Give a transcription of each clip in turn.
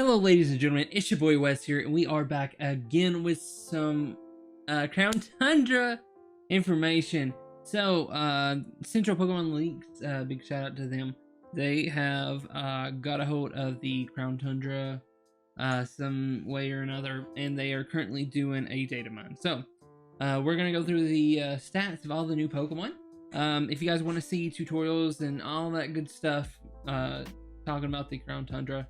Hello ladies and gentlemen, it's your boy Wes here, and we are back again with some Crown Tundra information. So, Central Pokemon Leaks, big shout out to them. They have got a hold of the Crown Tundra some way or another, and they are currently doing a data mine. So, we're going to go through the stats of all the new Pokemon. If you guys want to see tutorials and all that good stuff, talking about the Crown Tundra,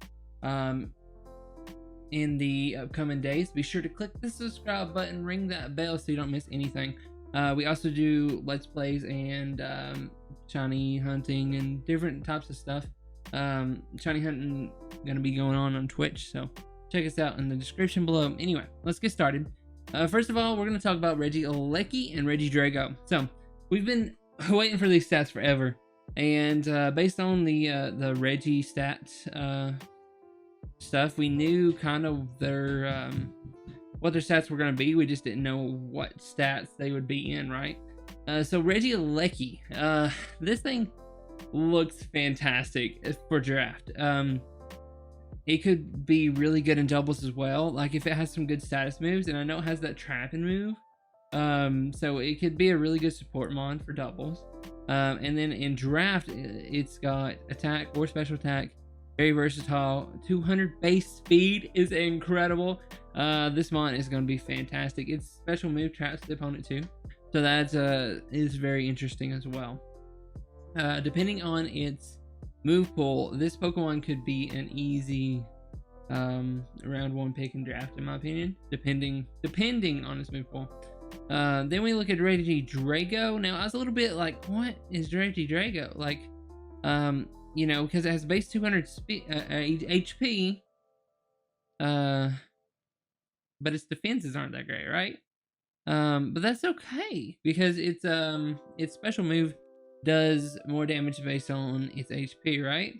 in the upcoming days, be sure to click the subscribe button, ring that bell so you don't miss anything. We also do let's plays and shiny hunting and different types of stuff. Shiny hunting gonna be going on Twitch, so check us out in the description below. Anyway, let's get started. First of all, we're gonna talk about Reggie Lecky and Reggie Drago. So we've been waiting for these stats forever, and based on the Reggie stats stuff, we knew kind of their what their stats were going to be. We just didn't know what stats they would be in, right? So Reggie Lecky, this thing looks fantastic for draft. It could be really good in doubles as well, like if it has some good status moves, and I know it has that trapping move, so it could be a really good support mon for doubles. And then in draft, it's got attack or special attack, very versatile. 200 base speed is incredible. This mon is going to be fantastic. Its special move traps the opponent too, so that is very interesting as well. Depending on its move pool, this Pokemon could be an easy round one pick in draft, in my opinion, depending on its move pool. Then we look at Reggie Drago. Now I was a little bit like, what is Reggie Drago? Like, you know, because it has base 200 HP, but its defenses aren't that great, right? But that's okay, because its special move does more damage based on its HP, right?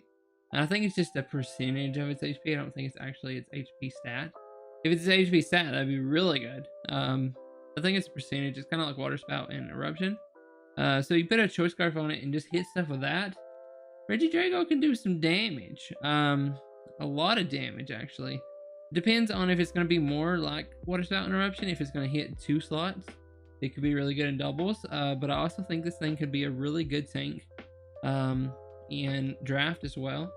And I think it's just a percentage of its HP. I don't think it's actually its HP stat. If it's its HP stat, that'd be really good. I think it's a percentage. It's kind of like Water Spout and Eruption. So you put a Choice Scarf on it and just hit stuff with that. Reggie Drago can do some damage, a lot of damage actually. Depends on if it's going to be more like Water Spout and Eruption. If it's going to hit 2 slots, it could be really good in doubles. But I also think this thing could be a really good tank in draft as well.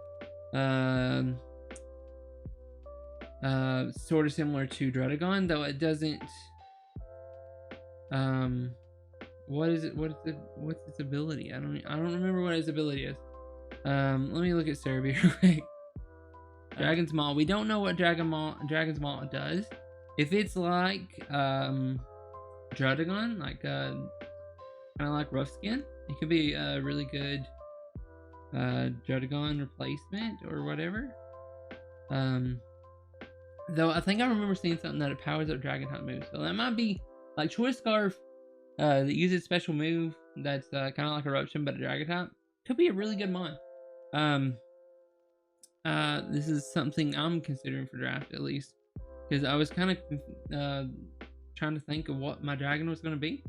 Sort of similar to Druddigon, though it doesn't. What is it? What's its ability? I don't remember what its ability is. Let me look at Cerebi real quick. Dragon's Maw. We don't know what Dragon's Maw does. If it's like Druddigon, like kind of like Rough Skin, it could be a really good Druddigon replacement or whatever. Though I think I remember seeing something that it powers up Dragon Hunt moves, so that might be like Choice Scarf that uses special move that's kind of like Eruption but a Dragon type. Could be a really good mon. This is something I'm considering for draft, at least, because I was kind of trying to think of what my dragon was going to be.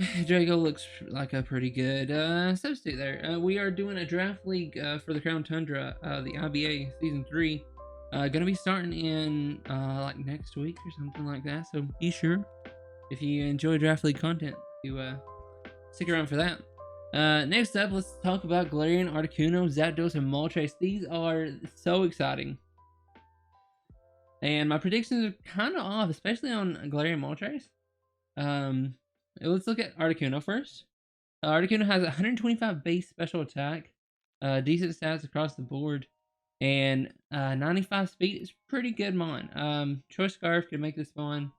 Drago looks like a pretty good substitute there. We are doing a draft league for the Crown Tundra, the IBA Season 3. Gonna be starting in like next week or something like that, so be sure, if you enjoy draft league content, to stick around for that. Next up, let's talk about Glarion, Articuno, Zapdos, and Moltres. These are so exciting. And my predictions are kind of off, especially on Glarion Moltres. Let's look at Articuno first. Articuno has 125 base special attack, decent stats across the board, and 95 speed. Is pretty good mon. Choice Scarf can make this mon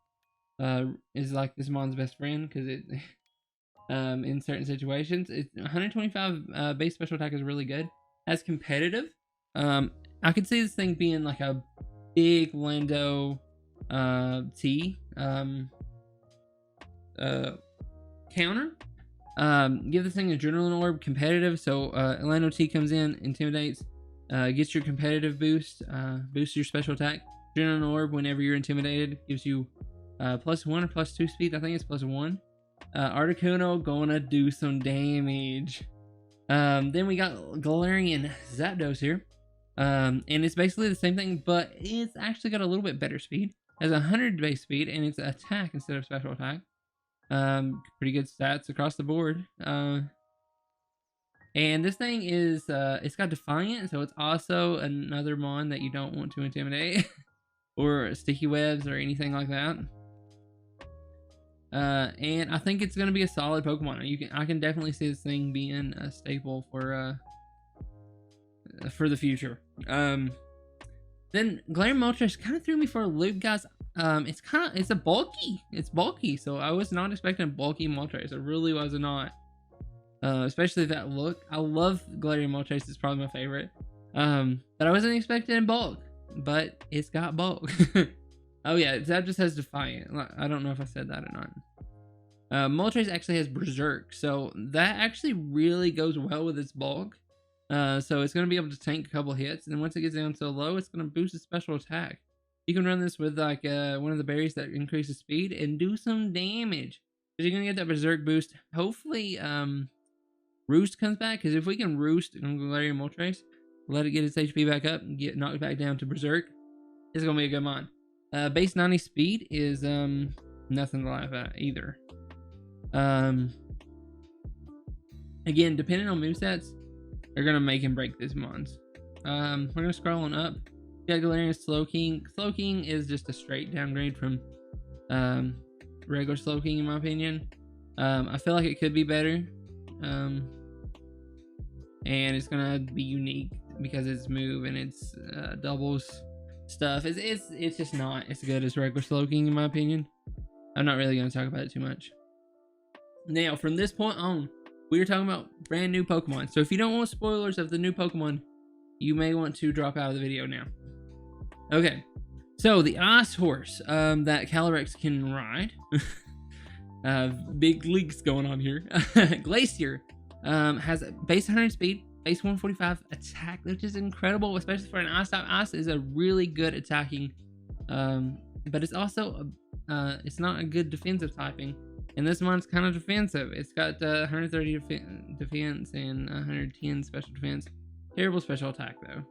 is like this mon's best friend, because it in certain situations. It's 125 base special attack is really good. As competitive, I could see this thing being like a big Lando T counter. Give this thing Adrenaline Orb, competitive, so Lando T comes in, intimidates, gets your competitive boost, boosts your special attack. Adrenaline Orb, whenever you're intimidated, gives you +1 or +2 speed. I think it's +1. Articuno gonna do some damage. Then we got Galarian Zapdos here. And it's basically the same thing, but it's actually got a little bit better speed. It has 100 base speed, and it's attack instead of special attack. Pretty good stats across the board. And this thing is, it's got Defiant, so it's also another mon that you don't want to intimidate. Or sticky webs or anything like that. And I think it's gonna be a solid Pokemon. I can definitely see this thing being a staple for the future. Then Glarion Motors kind of threw me for a loop, guys. It's bulky, so I was not expecting a bulky Moltres. I really was not. Especially that look. I love Glarion Motors, it's probably my favorite. But I wasn't expecting in bulk, but it's got bulk. Oh yeah, Zapdos has Defiant. I don't know if I said that or not. Moltres actually has Berserk, so that actually really goes well with its bulk. So it's going to be able to tank a couple hits, and then once it gets down so low, it's going to boost its special attack. You can run this with like one of the berries that increases speed and do some damage. Because you're going to get that Berserk boost. Hopefully, Roost comes back, because if we can Roost on Glarion Moltres, let it get its HP back up and get knocked back down to Berserk, it's going to be a good mon. Base 90 speed is nothing to laugh at either. Again, depending on movesets, they're gonna make and break these mons. We're gonna scroll on up. We got Galarian Slowking. Slowking is just a straight downgrade from regular Slowking, in my opinion. I feel like it could be better. And it's gonna be unique because it's move and it's doubles stuff. It's just not as good as regular Slowking, in my opinion. I'm not really gonna talk about it too much. Now, from this point on, we are talking about brand new Pokemon. So if you don't want spoilers of the new Pokemon, you may want to drop out of the video now. Okay, so the Ice Horse that Calyrex can ride. Big leaks going on here. Glacier has base 100 speed, base 145 attack, which is incredible, especially for an Ice type. Ice is a really good attacking, but it's also it's not a good defensive typing. And this one's kind of defensive. It's got 130 defense and 110 special defense. Terrible special attack though.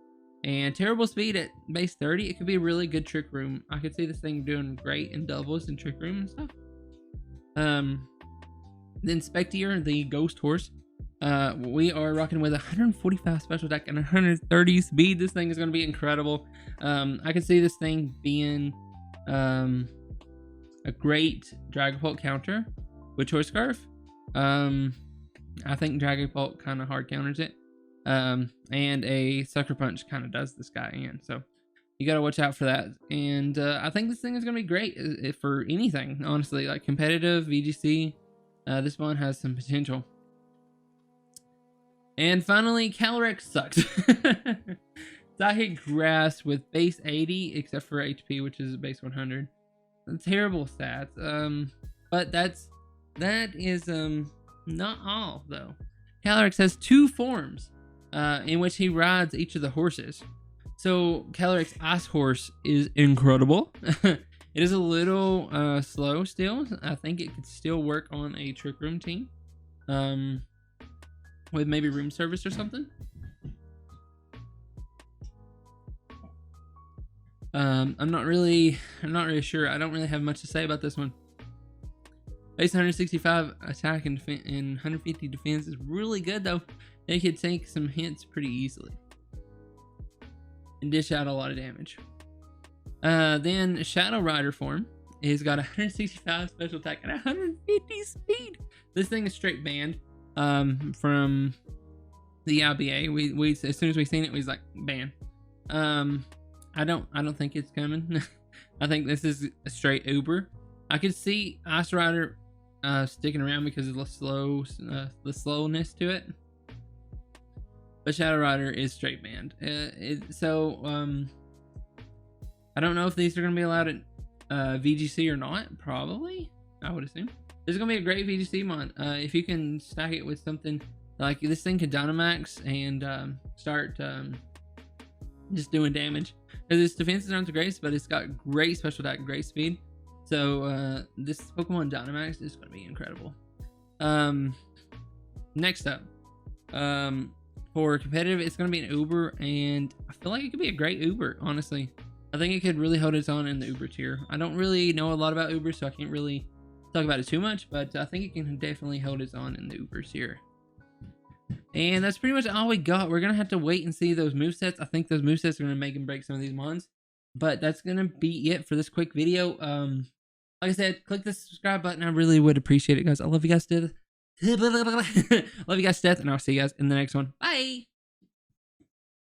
And terrible speed at base 30. It could be a really good Trick Room. I could see this thing doing great in doubles and Trick Room and stuff. Then Spectier, the Ghost Horse. We are rocking with 145 special attack and 130 speed. This thing is going to be incredible. I could see this thing being a great Dragonfall counter with Choice Scarf. I think Dragonfall kind of hard counters it. And a Sucker Punch kind of does this guy in. So you got to watch out for that. And I think this thing is going to be great for anything, honestly. Like competitive, VGC. This one has some potential. And finally, Calyrex sucks. Psychic Grass with base 80, except for HP, which is base 100. Terrible stats. But that is not all though. Calyrex has 2 forms in which he rides each of the horses. So Calyrex Ice Horse is incredible. It is a little slow still. I think it could still work on a Trick Room team, with maybe room service or something. I'm not really sure. I don't really have much to say about this one. Base 165 attack and 150 defense is really good though. They could take some hits pretty easily and dish out a lot of damage. Then Shadow Rider form has got 165 special attack and 150 speed. This thing is straight banned from the IBA. We as soon as we seen it, we was like ban. I don't think it's coming. I think this is a straight Uber. I could see Ice Rider sticking around because of the slowness to it. But Shadow Rider is straight banned. I don't know if these are going to be allowed at VGC or not. Probably, I would assume. There's going to be a great VGC mon. If you can stack it with something like this thing could Dynamax and start just doing damage. Because its defenses aren't the greatest, but it's got great special attack, great speed. So this Pokemon Dynamax is going to be incredible. Next up, for competitive, it's going to be an Uber, and I feel like it could be a great Uber, honestly. I think it could really hold its own in the Uber tier. I don't really know a lot about Uber, so I can't really talk about it too much, but I think it can definitely hold its own in the Uber tier. And that's pretty much all we got. We're going to have to wait and see those movesets. I think those movesets are going to make and break some of these mons. But that's going to be it for this quick video. Like I said, click the subscribe button. I really would appreciate it, guys. I love you guys to death. Love you guys to death, and I'll see you guys in the next one. Bye!